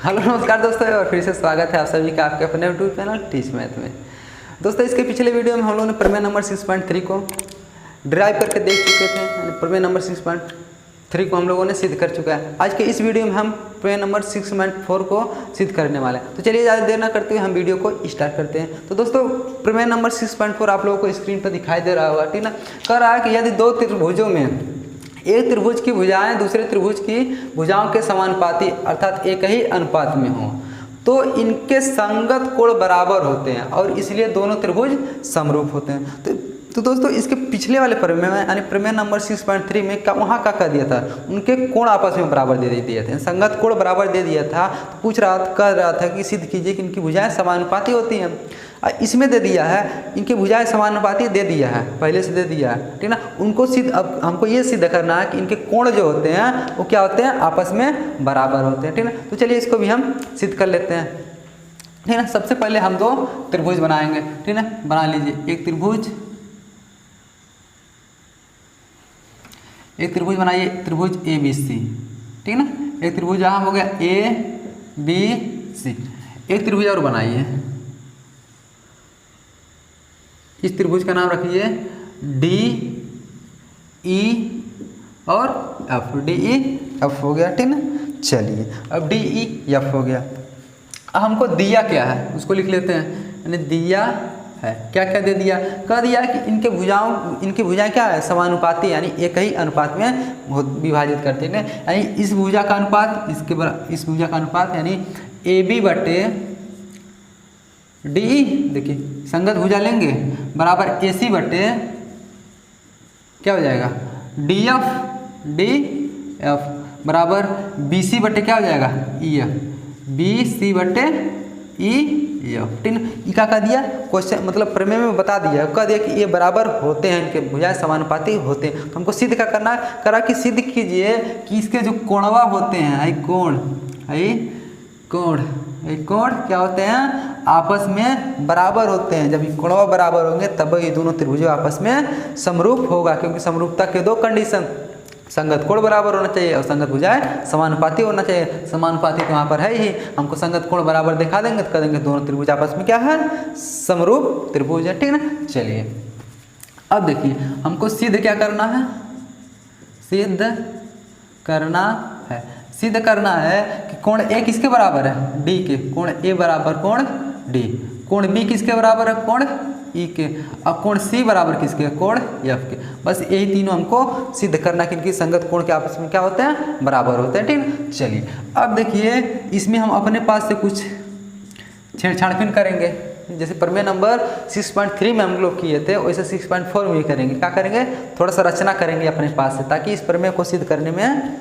Hello नमस्कार दोस्तों, और फिर से स्वागत है आप सभी का आपके अपने यूट्यूब चैनल टीच मैथ में। दोस्तों, इसके पिछले वीडियो में हम लोगों ने प्रमेय नंबर 6.3 को ड्राइव करके देख चुके थे। प्रमेय नंबर 6.3 को हम लोगों ने सिद्ध कर चुका है। आज के इस वीडियो में हम प्रमेय नंबर 6.4 को सिद्ध करने वाले हैं। तो चलिए ज़्यादा देर ना करते हुए हम वीडियो को स्टार्ट करते हैं। तो दोस्तों, प्रमेय नंबर 6.4 आप लोगों को स्क्रीन पर दिखाई दे रहा होगा, ठीक ना। कह रहा है कि यदि दो त्रिभुजों में एक त्रिभुज की भुजाएं दूसरे त्रिभुज की भुजाओं के समानुपाती अर्थात एक ही अनुपात में हो तो इनके संगत कोण बराबर होते हैं और इसलिए दोनों त्रिभुज समरूप होते हैं। तो दोस्तों, इसके पिछले वाले प्रमेय में यानी प्रमेय नंबर 6.3 में वहाँ क्या कह दिया था, उनके कोण आपस में बराबर दे दिए थे, संगत कोण बराबर दे दिया था। तो कह रहा था कि सिद्ध कीजिए कि इनकी भुजाएं समानुपाती होती हैं। इसमें दे दिया है इनकी भुजाएं समानुपाती दे दिया है, पहले से दे दिया है, ठीक ना। उनको सिद्ध अब हमको ये सिद्ध करना है कि इनके कोण जो होते हैं वो क्या होते हैं, आपस में बराबर होते हैं, ठीक ना। तो चलिए इसको भी हम सिद्ध कर लेते हैं, ठीक ना। सबसे पहले हम दो त्रिभुज बनाएंगे, ठीक ना। बना लीजिए एक त्रिभुज बनाइए, त्रिभुज ABC, ठीक ना। एक त्रिभुज यहाँ हो गया ABC। एक त्रिभुज और बनाइए, इस त्रिभुज का नाम रखिए DE और F। DEF हो गया, ठीक ना। चलिए अब DEF हो गया। अब हमको दिया क्या है उसको लिख लेते हैं, यानी दिया है क्या क्या दे दिया, कह दिया कि इनकी भुजाएं क्या है, समानुपाती, यानी एक ही अनुपात में विभाजित करते हैं। यानी इस भुजा का अनुपात इस भुजा का अनुपात यानी AB बटे DE, देखिए संगत भुजा लेंगे, बराबर AC बटे क्या हो जाएगा DF बराबर BC बटे क्या हो जाएगा EF, BC बटे EF, ठीक ना। ये क्या कह दिया, क्वेश्चन मतलब प्रमेय में बता दिया, कह दिया कि ये बराबर होते हैं, इनके भुजाएं समानुपाती होते हैं। तो हमको सिद्ध क्या करना है, करा कि सिद्ध कीजिए कि इसके जो कोणवा होते हैं, कोण क्या होते हैं, आपस में बराबर होते हैं। जब ये कोणवा बराबर होंगे तब ये दोनों त्रिभुजों आपस में समरूप होगा, क्योंकि समरूपता के दो कंडीशन, संगत कोण बराबर होना चाहिए और संगत भुजाएं समानुपाती होना चाहिए। समानुपाती तो वहाँ पर है ही, हमको संगत कोण बराबर दिखा देंगे तो कह देंगे दोनों त्रिभुज आपस में क्या है, समरूप त्रिभुज है, ठीक ना। चलिए अब देखिए हमको सिद्ध क्या करना है, सिद्ध करना है कि कोण A किसके बराबर है, D के। कोण A बराबर कोण D, कोण B किसके बराबर है, कोण E के, और कोण C बराबर किसके, कोण F के। बस यही तीनों हमको सिद्ध करना कि इनकी संगत कोण के आपस में क्या होते हैं, बराबर होते हैं, ठीक। चलिए अब देखिए इसमें हम अपने पास से कुछ छेड़छाड़ करेंगे। जैसे प्रमेय नंबर 6.3 में हम लोग किए थे वैसे 6.4 में भी करेंगे। क्या करेंगे, थोड़ा सा रचना करेंगे अपने पास से, ताकि इस प्रमेय को सिद्ध करने में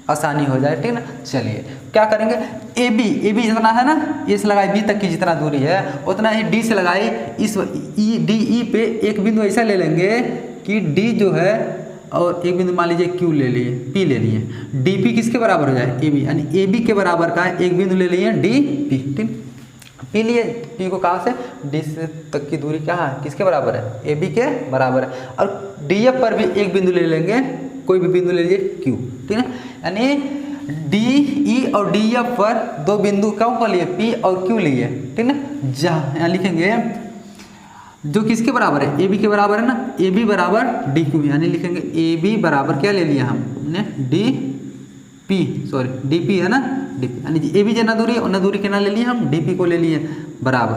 आसानी हो जाए, ठीक ना। चलिए क्या करेंगे, AB जितना है ना, A से लगाई B तक की जितना दूरी है उतना ही D से लगाई इस DE पे एक बिंदु ऐसा ले लेंगे कि D जो है, और एक बिंदु मान लीजिए Q ले लिए, P ले लिए, DP किसके बराबर हो जाए, AB, यानी AB के बराबर का एक बिंदु ले लिए DP, ठीक। P लिए, P को कहाँ से, D से तक की दूरी क्या है, किसके बराबर है, AB के बराबर है। और DF पर भी एक बिंदु ले लेंगे, कोई भी बिंदु ले लीजिए Q, ठीक है। यानी DE और DF पर दो बिंदु कौन को लिए, P और Q लिए, ठीक ना। जहाँ यहाँ लिखेंगे जो किसके बराबर है, AB के बराबर है ना, AB बराबर DQ, यानी लिखेंगे AB बराबर क्या ले लिया हमने, DP है ना, DP, यानी AB जितना दूरी है उतना दूरी कितना ले लिए हम, DP को ले लिए बराबर।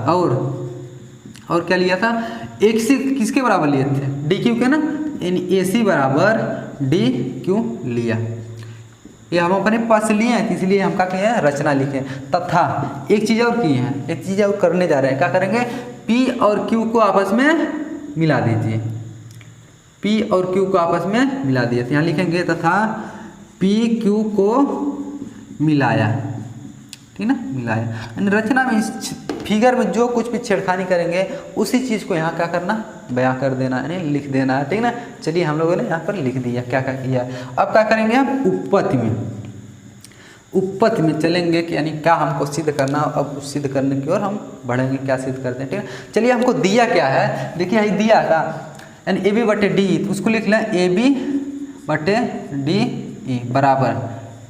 और क्या लिया था, एक से किसके बराबर लिए थे, DQ के ना, यानी AC बराबर DQ लिया। ये हम अपने पास लिए हैं, इसलिए हम क्या किए हैं, रचना लिखे। तथा एक चीज़ और किए हैं, एक चीज़ और करने जा रहे हैं। क्या करेंगे, P और Q को आपस में मिला दीजिए, P और Q को आपस में मिला दिए। तो यहाँ लिखेंगे तथा PQ को मिलाया, ठीक ना, मिलाया। रचना में इस फिगर में जो कुछ भी छेड़खानी करेंगे उसी चीज़ को यहाँ क्या करना, बयां कर देना, यानी लिख देना है, ठीक ना। चलिए हम लोगों ने यहाँ पर लिख दिया क्या क्या किया। अब क्या करेंगे हम, उपपत्ति में चलेंगे कि यानी क्या हमको सिद्ध करना। अब सिद्ध करने की ओर हम बढ़ेंगे, क्या सिद्ध करते हैं, ठीक है। चलिए हमको दिया क्या है, देखिए यही दिया था, यानी AB बटे D, तो उसको लिख लें AB बटे DE बराबर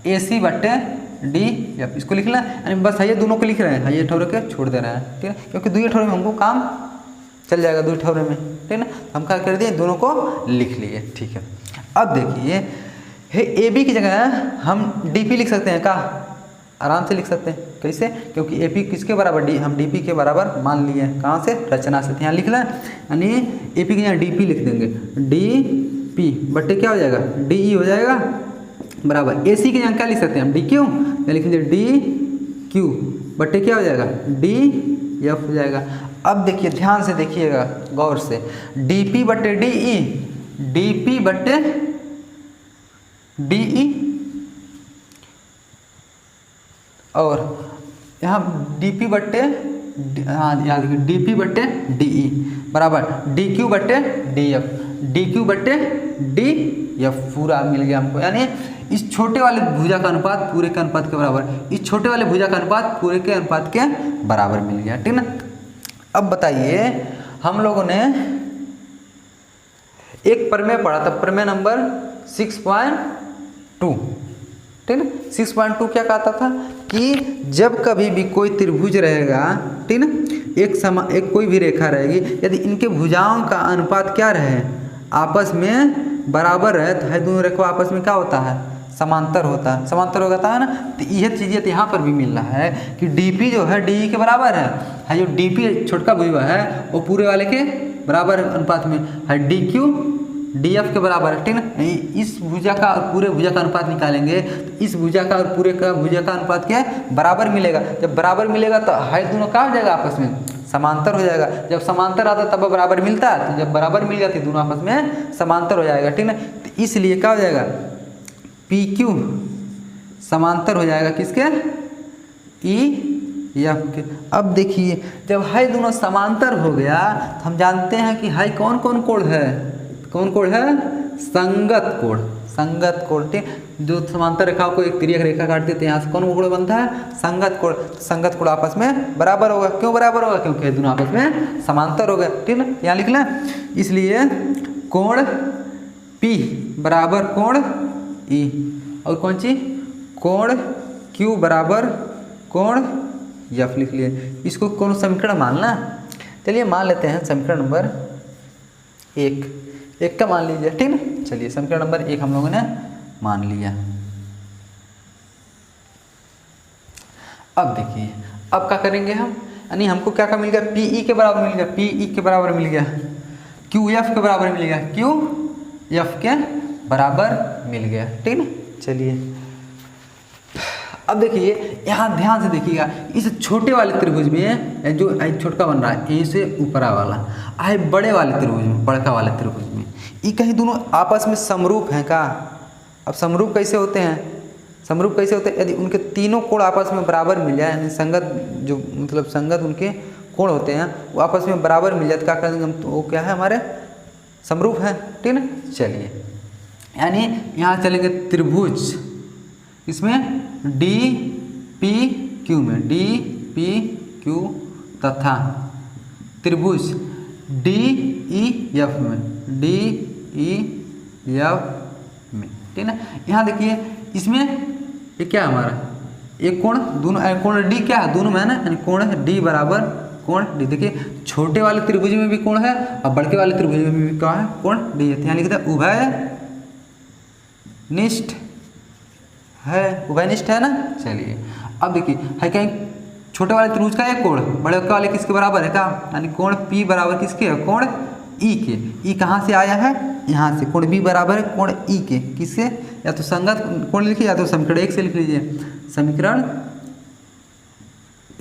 AC बटे डी एफ, इसको लिखना यानी बस ये दोनों को लिख रहे हैं, ये ठौरे के छोड़ दे रहे हैं, ठीक है, क्योंकि दुई ठौरे में हमको काम चल जाएगा, दुई ठौरे में, ठीक है ना। हम क्या कर दिए, दोनों को लिख लिए, ठीक है। अब देखिए ए बी की जगह हम डी पी लिख सकते हैं का, आराम से लिख सकते हैं, कैसे, क्योंकि ए पी किसके बराबर, डी, हम डी पी के बराबर मान लिए, कहाँ से, रचना से, यहाँ लिख लें, यानी ए पी के यहाँ डी पी लिख देंगे, डी पी बट्टे क्या हो जाएगा, डी ई हो जाएगा, बराबर ए सी के यहाँ क्या लिख सकते हैं हम, डी क्यू, या लिख लीजिए डी क्यू बट्टे क्या हो जाएगा, डी एफ हो जाएगा। अब देखिए ध्यान से देखिएगा गौर से, डी पी बट्टे डी ई, डी पी बट्टे डी ई, और यहाँ डी पी बट्टे, हाँ याद रखिए डी पी बट्टे डी ई बराबर डी क्यू बट्टे डी एफ, डी क्यू बट्टे डी एफ पूरा मिल गया हमको, यानी इस छोटे वाले भुजा का अनुपात पूरे के अनुपात के बराबर, इस छोटे वाले भुजा का अनुपात पूरे के अनुपात के बराबर मिल गया, ठीक ना। अब बताइए हम लोगों ने एक प्रमेय पढ़ा था, प्रमेय नंबर 6.2, ठीक है। 6.2 क्या कहता था कि जब कभी भी कोई त्रिभुज रहेगा, ठीक ना, एक कोई भी रेखा रहेगी, यदि इनके भुजाओं का अनुपात क्या रहे, आपस में बराबर रहे, तो है दोनों रेखा आपस में क्या होता है, समांतर होता है, समांतर होता है ना। तो यह चीज़ें यहाँ पर भी मिल रहा है कि डीपी जो है डी के बराबर है जो डीपी छोटका भुजा है वो पूरे वाले के बराबर अनुपात में है, डी क्यू डी एफ के बराबर है, ठीक ना। इस भुजा का और पूरे भुजा का अनुपात निकालेंगे तो इस भुजा का और पूरे का भुजा का अनुपात क्या है, बराबर मिलेगा। जब बराबर मिलेगा तो है दोनों क्या हो जाएगा, आपस में समांतर हो जाएगा। जब समांतर आता तब बराबर मिलता है, तो जब बराबर मिल जाती दोनों आपस में समांतर हो जाएगा, ठीक ना। तो इसलिए क्या हो जाएगा, पी क्यू समांतर हो जाएगा किसके, ई एफ के। अब देखिए जब है दोनों समांतर हो गया तो हम जानते हैं कि है कौन कौन कोण है, कौन कोण है, संगत कोण, संगत कोण, ठीक। जो समांतर रेखाओं को एक तिर्यक रेखा काटते थे यहाँ से कौन कोण बनता है, संगत कोण। संगत कोण आपस में बराबर होगा, क्यों बराबर होगा, क्योंकि दोनों आपस में समांतर हो गए, ठीक ना। यहाँ लिख लें, इसलिए कोण P बराबर कोण E, और कौन सी कोण Q बराबर कोण F लिख लिए। इसको कौन समीकरण मानना, चलिए मान लेते हैं समीकरण नंबर 1 का मान लीजिए, ठीक ना। चलिए समीकरण नंबर 1 हम लोगों ने मान लिया। अब देखिए अब क्या करेंगे हम, यानी हमको क्या क्या मिल गया, पी ई के बराबर मिल गया, पी ई के बराबर मिल गया, क्यू एफ के बराबर मिल गया, क्यू एफ के बराबर मिल गया, ठीक ना। चलिए अब देखिए यहाँ ध्यान से देखिएगा, इस छोटे वाले त्रिभुज में जो छोटका बन रहा है ए से ऊपरा वाला आए बड़े वाले त्रिभुज में, बड़का वाले त्रिभुज में, ये कहीं दोनों आपस में समरूप हैं का। अब समरूप कैसे होते हैं, समरूप कैसे होते हैं, यदि उनके तीनों कोण आपस में बराबर मिल जाए, यानी संगत जो मतलब संगत उनके कोण होते हैं वो आपस में बराबर मिल जाए तो क्या करेंगे हम, तो वो क्या है, हमारे समरूप है, ठीक ना। चलिए यानी यहाँ चलेंगे त्रिभुज, इसमें डी पी क्यू में, डी पी क्यू तथा त्रिभुज डी ई एफ में, डी ई एफ में, ठीक ना। यहाँ देखिए इसमें ये क्या है हमारा, एक कोण, दोनों कोण डी क्या है, दोनों में है ना, यानी कोण डी बराबर कोण डी। देखिए छोटे वाले त्रिभुज में भी कोण है और बड़के वाले त्रिभुज में भी क्या है, कोण डी है। यहाँ लिखते हैं उभय निष्ठ है, उभयनिष्ठ है ना। चलिए अब देखिए है कहीं छोटे वाले त्रिभुज का एक कोण बड़े वाले किसके बराबर है का, यानी कोण P बराबर किसके है, कोण E के। E कहाँ से आया है, यहाँ से। कोण B बराबर है कोण E के, किससे, या तो संगत कोण लिखिए या तो समीकरण 1 से लिख लीजिए, समीकरण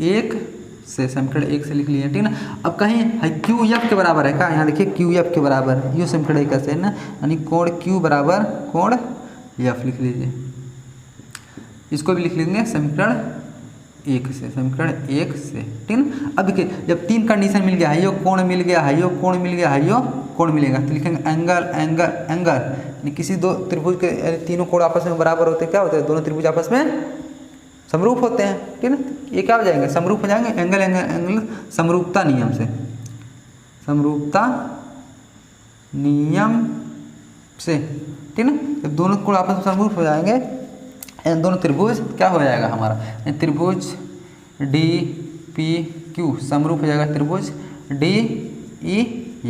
1 से, समीकरण 1 से लिख लीजिए, ठीक ना। अब कहीं है क्यू एफ के बराबर है का, यहाँ देखिए क्यू एफ के बराबर, ये समीकरण 1 से है ना, यानी कोण Q बराबर कोण F लिख लीजिए। इसको भी लिख लेंगे समीकरण 1 से, समीकरण 1 से, ठीक ना। अब देखिए जब 3 कंडीशन मिल गया है, यो कोण मिल गया है, यो कोण मिल गया है, यो कोण मिलेगा, तो लिखेंगे एंगल एंगल एंगल, यानी किसी दो त्रिभुज के तीनों कोण आपस में बराबर होते हैं, क्या होते हैं, दोनों त्रिभुज आपस में समरूप होते हैं, ठीक ना। ये क्या हो जाएंगे, समरूप हो जाएंगे, एंगल एंगल एंगल समरूपता नियम से, समरूपता नियम से, ठीक ना। जब दोनों कोण आपस में समरूप हो जाएंगे इन दोनों त्रिभुज क्या हो जाएगा हमारा, त्रिभुज डी पी क्यू समरूप हो जाएगा त्रिभुज डी ई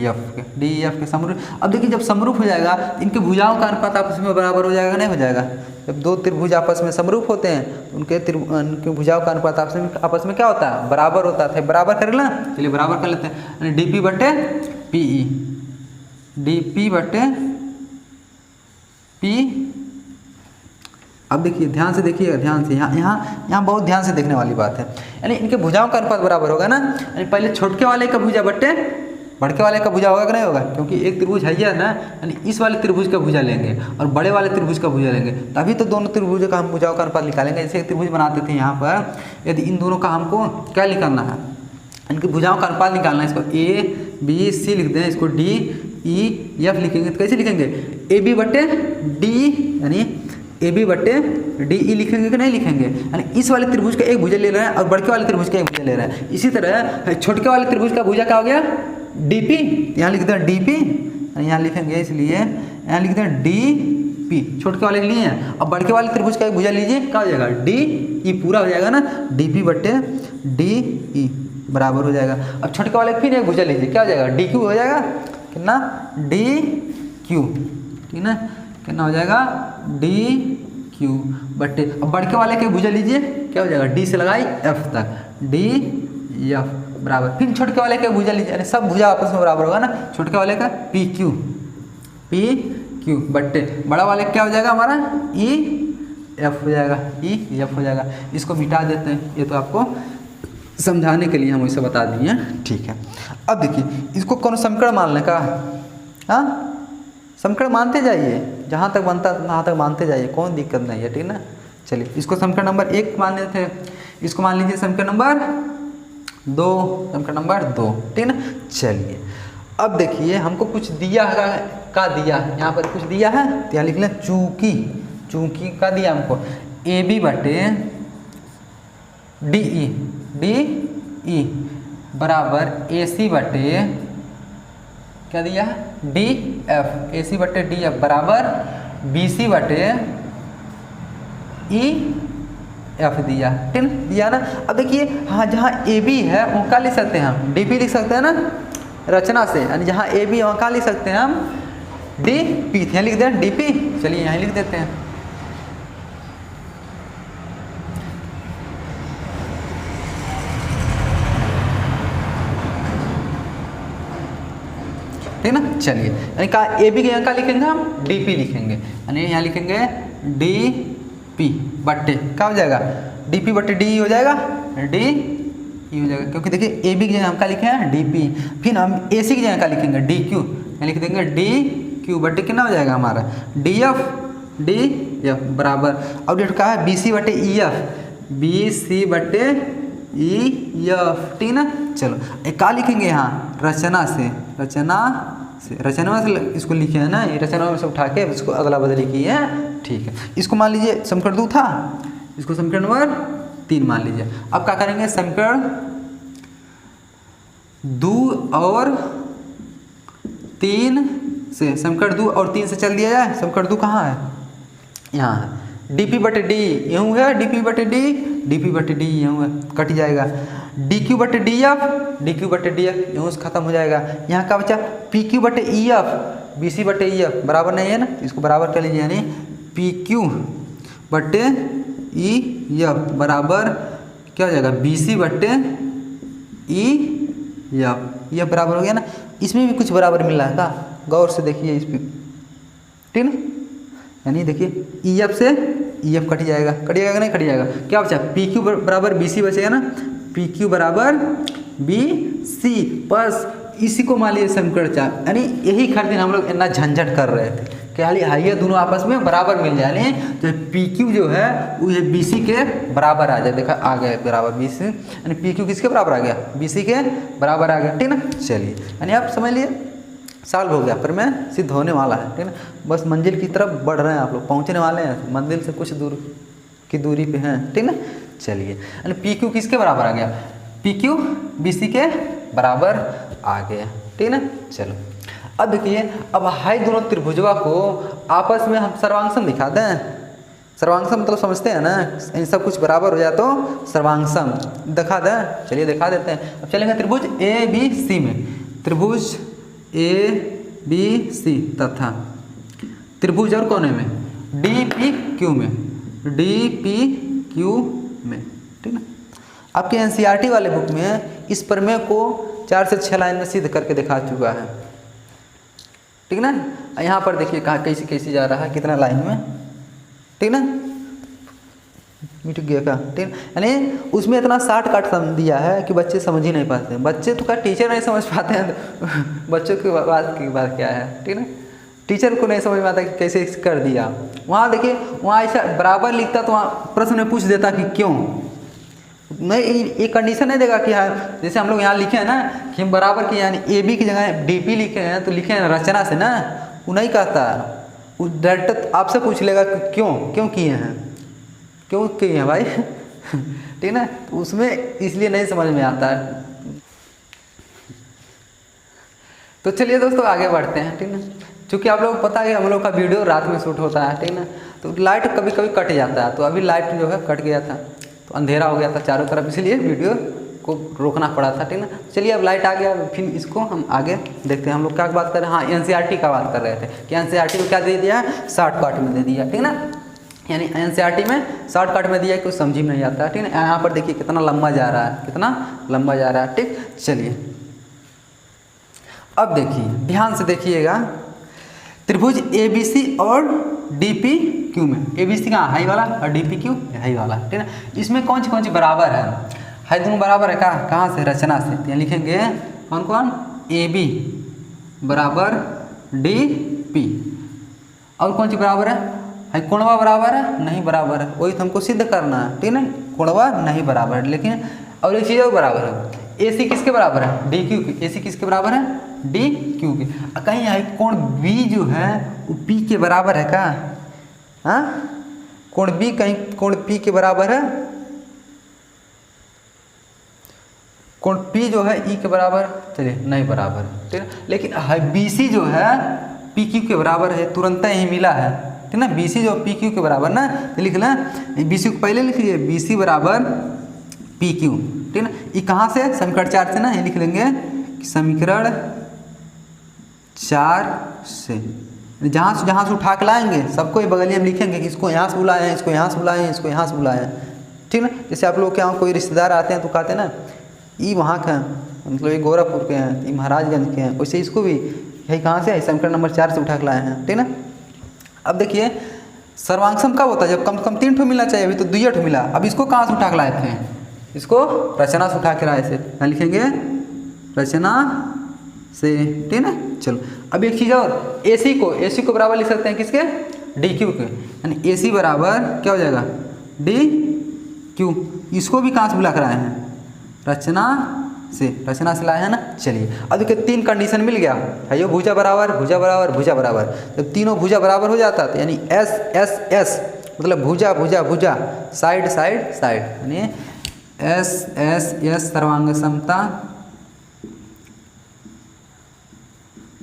एफ के समरूप। अब देखिए जब समरूप हो जाएगा इनके भुजाओं का अनुपात आपस में बराबर हो जाएगा, नहीं हो जाएगा। जब दो त्रिभुज आपस में समरूप होते हैं तो उनके भुजाओं का अनुपात आपस में क्या होता है, बराबर होता है। बराबर कर लेना, चलिए बराबर कर लेते हैं। डी पी बटे पी ई, डी पी बटे पी। अब देखिए ध्यान से देखिएगा, ध्यान से, यहाँ बहुत ध्यान से देखने वाली बात है। यानी इनके भुजाओं का अनुपात बराबर होगा ना, यानी पहले छोटके वाले का भुजा बटे बड़के वाले का भुजा होगा कि नहीं होगा, क्योंकि एक त्रिभुज है ना, यानी इस वाले त्रिभुज का भुजा लेंगे और बड़े वाले त्रिभुज का भुजा लेंगे, तभी तो दोनों त्रिभुज का हम भुजाओं का अनुपात निकालेंगे। जैसे एक त्रिभुज बनाते थे यहाँ पर, यदि इन दोनों का हमको क्या निकालना है, इनकी भुजाओं का अनुपात निकालना है। इसको ए बी सी लिख दें, इसको डी ई एफ लिखेंगे तो कैसे लिखेंगे, ए बी बटे डी, यानी ए बी बटे डी ई लिखेंगे कि नहीं लिखेंगे। यानी इस वाले त्रिभुज का एक भुजा ले रहे हैं और बड़के वाले त्रिभुज का एक भुजा ले रहे हैं। इसी तरह छोटके वाले त्रिभुज का भुजा क्या हो गया, डी पी, यहाँ लिखते हैं डी पी, यहाँ लिखेंगे इसलिए यहाँ लिखते हैं डी पी, छोटके वाले लिए हैं। अब बड़के वाले त्रिभुज का एक भुजा लीजिए, क्या हो जाएगा, डी ई पूरा हो जाएगा ना, डी पी बटे डी ई बराबर हो जाएगा। अब छोटके वाले फिर एक भुजा लीजिए, क्या हो जाएगा, डी क्यू हो जाएगा, कितना, डी क्यू, ठीक ना, कितना हो जाएगा, डी क्यू बटे। अब बड़के वाले के भुजा लीजिए, क्या हो जाएगा, डी से लगाई एफ तक, डी एफ बराबर। फिर छोटके वाले का भुजा लीजिए, यानी सब भुजा आपस में बराबर होगा ना, छोटके वाले का पी क्यू बट्टे बड़ा वाले क्या हो जाएगा हमारा, ई एफ हो जाएगा, ई एफ हो जाएगा। इसको मिटा देते हैं, ये तो आपको समझाने के लिए हम इसे बता दिए, ठीक है। अब देखिए इसको कौन समीकरण मानने का, हाँ समीकरण मानते जाइए, जहाँ तक बनता है वहाँ तक मानते जाइए, कोई दिक्कत नहीं है, ठीक ना। चलिए इसको समीकरण नंबर 1 मान लेते हैं, इसको मान लीजिए समीकरण नंबर 2, समीकरण नंबर 2, ठीक ना। चलिए अब देखिए हमको कुछ दिया है, का दिया है, यहाँ पर कुछ दिया है तो यहाँ लिख लें चूंकि का दिया हमको, ए बी बटे डी ई बराबर ए सी बटे क्या दिया है, डी एफ, ए सी बटे डी एफ बराबर बी सी बटे ई एफ दिया, ठीक दिया ना। अब देखिए हाँ जहाँ ए बी है वो क्या लिख सकते हैं हम, डी पी लिख सकते हैं ना रचना से, यानी जहाँ ए बी है वहाँ क्या लिख सकते हैं हम, डी पी, यहाँ लिख दें डी पी, चलिए यहाँ लिख देते हैं। ठीक ना, चलिए यानी का ए बी के यहाँ क्या लिखेंगे हम, डी पी लिखेंगे, यानी यहाँ लिखेंगे डी पी बट्टे क्या हो जाएगा, डी पी बट्टे डी हो जाएगा, डी ई हो जाएगा, क्योंकि देखिए ए बी की जगह हम क्या लिखे हैं डी पी, फिर हम ए सी की जगह क्या लिखेंगे डी क्यू, यहाँ लिख देंगे डी क्यू बट्टे कितना हो जाएगा हमारा, डी एफ बराबर। अब डेट का है बी सी बटे ई एफ, बी सी बटे ई एफ, ठीक ना। चलो एक क्या लिखेंगे यहाँ, रचना से इसको लिखे है ना, ये रचना में से उठा के इसको अगला बदली की है, ठीक है। इसको मान लीजिए समीकरण 2 था, इसको समीकरण नंबर 3 मान लीजिए। अब क्या करेंगे, समीकरण 2 और 3 से, समीकरण 2 और 3 से चल दिया जाए। समीकरण 2 कहाँ है, यहाँ है, डी पी बटे डी यूँ है, डी पी बटे डी यूँ है, कट जाएगा, डी क्यू बटे डी एफ यूँ से खत्म हो जाएगा। यहाँ का बचा पी क्यू बटे ई एफ, बी सी बटे ई एफ बराबर नहीं है ना, इसको बराबर कर लीजिए, यानी पी क्यू बटे ई एफ बराबर क्या हो जाएगा, बी सी बटे ई एफ, यह बराबर हो गया ना। इसमें भी कुछ बराबर मिल रहा है का, गौर से देखिए इस पर, ठीक ना, यानी देखिए ई एफ से ई एफ कट जाएगा कि नहीं, कट जाएगा। क्या बचा, पी क्यू बराबर बी सी बचेगा ना, पी क्यू बराबर बी सी, बस इसी को मान लीजिए समीकरण 4, यानी यही खातिर हम लोग इतना झंझट कर रहे थे कि हालिया दोनों आपस में बराबर मिल जाए, यानी तो पी क्यू जो है वो ये बी सी के बराबर आ जाए, देखा आ गया बराबर बी सी, यानी पी क्यू किसके बराबर आ गया, बी सी के बराबर आ गया, ठीक ना। चलिए यानी आप समझ लिए सॉल्व हो गया, पर मैं सिद्ध होने वाला है, ठीक ना। बस मंजिल की तरफ बढ़ रहे हैं आप लोग, पहुँचने वाले हैं, मंजिल से कुछ दूर की दूरी पे हैं, ठीक ना। चलिए यानी पी क्यू किसके बराबर आ गया, पी क्यू बी सी के बराबर आ गया, ठीक ना। चलो अब देखिए, अब हाई दोनों त्रिभुजवा को आपस में हम सर्वांगसम दिखा दें, सर्वांगसम मतलब समझते हैं ना, इन सब कुछ बराबर हो जाए तो सर्वांगसम। दिखा दें, चलिए दिखा देते हैं। अब चलेंगे त्रिभुज ए बी सी में, त्रिभुज ए बी सी तथा त्रिभुज और कोने में डी पी क्यू में, डी पी क्यू में, ठीक ना। आपके एनसीईआरटी वाले बुक में इस प्रमेय को 4 से 6 लाइन में सिद्ध करके दिखा चुका है, ठीक ना। यहाँ पर देखिए कहाँ कैसे कैसे जा रहा है, कितना लाइन में, ठीक ना, मिट गया का, ठीक। यानी उसमें इतना शार्ट कट दिया है कि बच्चे समझ ही नहीं पाते। बच्चे तो क्या टीचर नहीं समझ पाते हैं, तो बच्चों की बात क्या है, ठीक ना। टीचर को नहीं समझ में आता कि कैसे कर दिया। वहाँ देखिए, वहाँ ऐसा बराबर लिखता तो वहाँ प्रश्न में पूछ देता कि क्यों। नहीं, एक कंडीशन नहीं देगा कि हाँ, जैसे हम लोग यहाँ लिखे हैं ना कि हम बराबर की यानी ए बी की जगह डी पी लिखे हैं तो लिखे हैं रचना से ना, वो नहीं कहता। वो डायरेक्ट आपसे पूछ लेगा कि क्यों किए हैं, क्यों किए हैं भाई, ठीक ना। तो उसमें इसलिए नहीं समझ में आता है। तो चलिए दोस्तों आगे बढ़ते हैं, ठीक ना। क्योंकि आप लोग पता है हम लोग का वीडियो रात में शूट होता है, ठीक ना, तो लाइट कभी कभी कट जाता है। तो अभी लाइट जो है कट गया था, तो अंधेरा हो गया था चारों तरफ, इसलिए वीडियो को रोकना पड़ा था, ठीक ना। चलिए अब लाइट आ गया, फिर इसको हम आगे देखते हैं। हम लोग क्या बात कर रहे हैं, हाँ एनसीईआरटी का बात कर रहे थे कि एनसीईआरटी को क्या दे दिया है, शॉर्टकट में दे दिया, ठीक ना। यानी एनसीईआरटी में शॉर्टकट में दिया है, कुछ समझ में नहीं आता है, ठीक ना। यहाँ पर देखिए कितना लंबा जा रहा है, कितना लंबा जा रहा है, ठीक। चलिए अब देखिए, ध्यान से देखिएगा, त्रिभुज ए बी सी और डी पी क्यू में, ए बी सी का हाई वाला और डी पी क्यू हाई वाला, ठीक है। इसमें कौन सी बराबर है, हाई दोनों बराबर है, कहाँ से, रचना से। तो लिखेंगे कौन कौन, ए बी बराबर डी पी, और कौन सी बराबर है, हाई कोणवा बराबर है, नहीं बराबर है, वही तो हमको सिद्ध करना है, ठीक है। कोणवा नहीं बराबर है, लेकिन और एक चीज़ और बराबर है, ए सी किसके बराबर है, डी क्यू की, ए सी किसके बराबर है, डी क्यू की। कहीं हाई कोण बी जो है वो पी के बराबर है क्या, हाँ, कोण बी कहीं कोण पी के बराबर है, कोण पी जो है ई के बराबर, चलिए नहीं बराबर, ठीक है। लेकिन हाई बी सी जो है पी क्यू के बराबर है, तुरंत ही मिला है, ठीक ना। बी सी जो पी क्यू के बराबर ना, तो लिख लें बी सी को पहले लिख लीजिए, बी सी बराबर पी क्यू, ठीक ना। ये कहाँ से, समीकरण 4 से ना, ये लिख लेंगे समीकरण 4 से, जहाँ से उठा के लाएंगे सबको ये बगलिए में लिखेंगे कि इसको यहाँ से बुलाएं, इसको यहाँ से बुलाएं, इसको यहाँ से बुलाएं, ठीक ना। जैसे आप लोग के यहाँ कोई रिश्तेदार आते हैं तो कहते हैं ना ये वहाँ का, मतलब ये गोरखपुर के हैं, ये महाराजगंज के हैं, वैसे इसको भी यही कहाँ से है, समीकरण नंबर 4 से उठा के लाए हैं, ठीक ना। अब देखिए सर्वांगसम कब होता है, जब कम से कम 3 ठो मिलना चाहिए, अभी तो 2 ठो मिला। अब इसको कहाँ से उठा के लाए थे, इसको रचना से उठा के लाए थे, क्या लिखेंगे, रचना से, ठीक ना। चलो अब एक चीज़ और, ए सी को बराबर लिख सकते हैं किसके, डी क्यू के, यानी ए सी बराबर क्या हो जाएगा, डी क्यू। इसको भी कहाँ से बुला कर आए हैं, रचना से लाए हैं ना। चलिए अब देखिए 3 कंडीशन मिल गया है, ये भुजा बराबर, भुजा बराबर, भुजा बराबर। जब तीनों भुजा बराबर हो जाता है यानी एस एस एस मतलब भुजा भुजा भुजा, साइड साइड साइड, यानी एस एस एस सर्वांग समता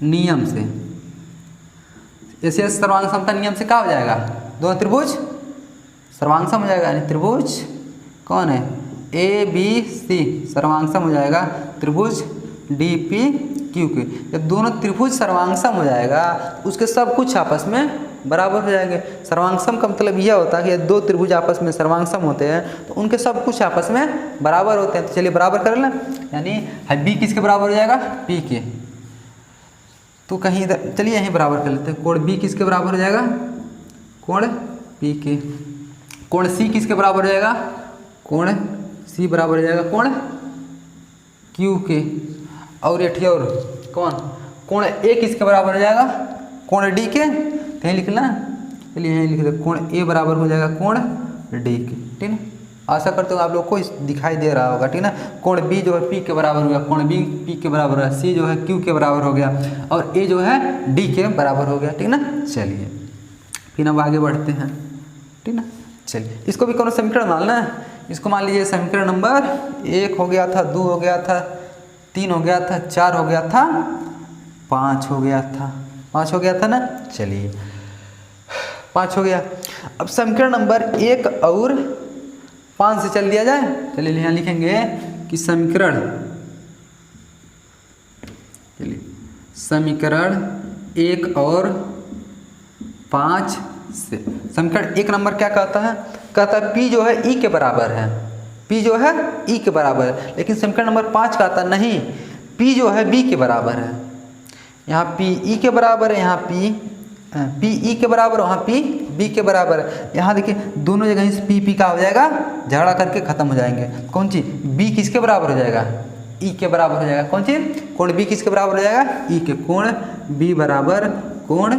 नियम से, एस एस सर्वांग समता नियम से क्या हो जाएगा, दोनों त्रिभुज सर्वांगसम हो जाएगा। यानी त्रिभुज कौन है, ए बी सी सर्वांगसम हो जाएगा त्रिभुज डी पी क्यू के। जब दोनों त्रिभुज सर्वांगसम हो जाएगा तो उसके सब कुछ आपस में बराबर हो जाएंगे। सर्वांगसम का मतलब यह होता है कि 2 त्रिभुज आपस में सर्वांगसम होते हैं तो उनके सब कुछ आपस में बराबर होते हैं। तो चलिए बराबर कर लें, यानी बी किसके बराबर हो जाएगा, पी के। तो कहीं इधर चलिए यहीं बराबर कर लेते हैं, कोण बी किसके बराबर हो जाएगा, कोण पी के। कोण सी किसके बराबर हो जाएगा, कोण सी बराबर हो जाएगा कोण क्यू के। और ये और कौन, कोण ए किसके बराबर हो जाएगा, कोण डी के। कहीं लिखना, चलिए यहीं लिख दे, कोण ए बराबर हो जाएगा कोण डी के, ठीक है। आशा करते हो आप लोग को दिखाई दे रहा होगा, ठीक ना। कोण बी जो है पी के बराबर हो गया, कोण बी पी के बराबर है, सी जो है क्यू के बराबर हो गया और ए जो है डी के बराबर हो गया, ठीक ना। चलिए फिर अब आगे बढ़ते हैं, ठीक ना। चलिए इसको भी कौन समीकरण मानना है, इसको मान लीजिए समीकरण नंबर 1 हो गया था, 2 हो गया था, 3 हो गया था, 4 हो गया था, 5 हो गया था, 5 हो गया था ना। चलिए 5 हो गया। अब समीकरण नंबर 1 और 5 से चल दिया जाए। चलिए यहाँ लिखेंगे कि समीकरण 1 और 5 से समीकरण 1 नंबर क्या कहता है? कहता है P जो है E के बराबर है, P जो है E के बराबर है। लेकिन समीकरण नंबर 5 कहता नहीं, P जो है B के बराबर है। यहाँ P E के बराबर है, यहाँ P E के बराबर, वहाँ P B के बराबर है। यहाँ देखिए दोनों जगह से P का हो जाएगा, झगड़ा करके खत्म हो जाएंगे। कौन चीज़? B किसके बराबर हो जाएगा? E के बराबर हो जाएगा। कौन चीज़? कोण B किसके बराबर हो जाएगा? E के। कोण B बराबर कोण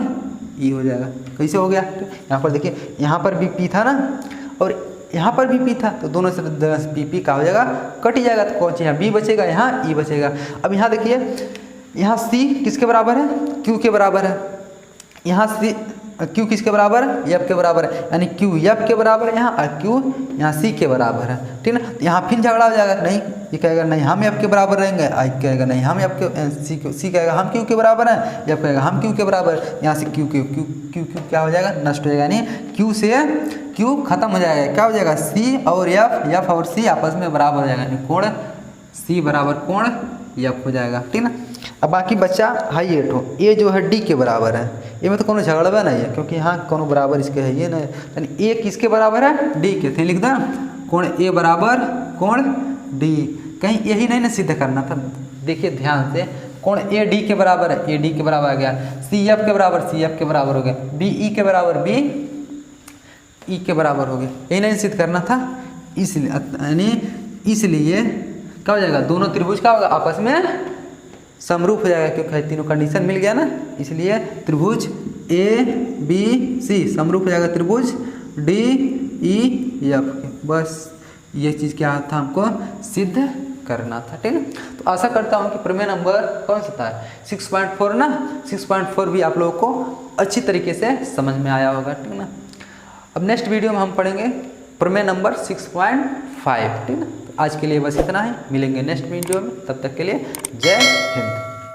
E हो जाएगा। कैसे हो गया? यहाँ पर देखिए, यहाँ पर भी P था ना और यहाँ पर भी P था, तो दोनों से P का हो जाएगा, कट ही जाएगा। तो कौन चीज़? यहाँ B बचेगा, यहाँ E बचेगा। अब यहाँ देखिए, यहाँ C किसके बराबर है? Q के बराबर है। यहाँ Q किसके बराबर है? F के बराबर है। यानी Q F के बराबर है यहाँ, और Q यहाँ C के बराबर है। ठीक ना? यहाँ फिर झगड़ा हो जाएगा। नहीं, ये कहेगा नहीं हम F के बराबर रहेंगे, I कहेगा नहीं हम F के, C कहेगा हम Q के बराबर हैं, F कहेगा हम Q के बराबर। यहाँ से Q क्या हो जाएगा? नष्ट हो जाएगा। यानी Q से Q खत्म हो जाएगा। क्या हो जाएगा? C और F और C आपस में बराबर हो जाएगा, यानी कोण C बराबर कोण F हो जाएगा। ठीक ना? अब बाकी बच्चा हाई एट हो, ए जो है डी के बराबर है। ये में तो कोनो झगड़वा नहीं है, क्योंकि यहाँ कोनो बराबर इसके है ये नहीं, यानी ए किसके बराबर है? डी के। थे लिख दो कोण ए बराबर कोण डी। कहीं यही नहीं ना सिद्ध करना था, देखिए ध्यान से। कोण ए डी के बराबर है, ए डी के बराबर आ गया। सी एफ के बराबर, सी एफ के बराबर हो गया। बी ई के बराबर, बी ई के बराबर हो गया। यही नहीं सिद्ध करना था, इसलिए यानी इसलिए क्या हो जाएगा? दोनों त्रिभुज का होगा आपस में समरूप हो जाएगा, क्योंकि तीनों कंडीशन मिल गया ना। इसलिए त्रिभुज ए बी सी समरूप हो जाएगा त्रिभुज डी ई एफ के। बस ये चीज़ क्या था? हमको सिद्ध करना था। ठीक है, तो आशा करता हूँ कि प्रमेय नंबर कौन सा था? 6.4 ना। 6.4 भी आप लोगों को अच्छी तरीके से समझ में आया होगा। ठीक ना? अब नेक्स्ट वीडियो में हम पढ़ेंगे प्रमेय नंबर 6.5। ठीक ना? आज के लिए बस इतना ही, मिलेंगे नेक्स्ट वीडियो में। तब तक के लिए जय हिंद।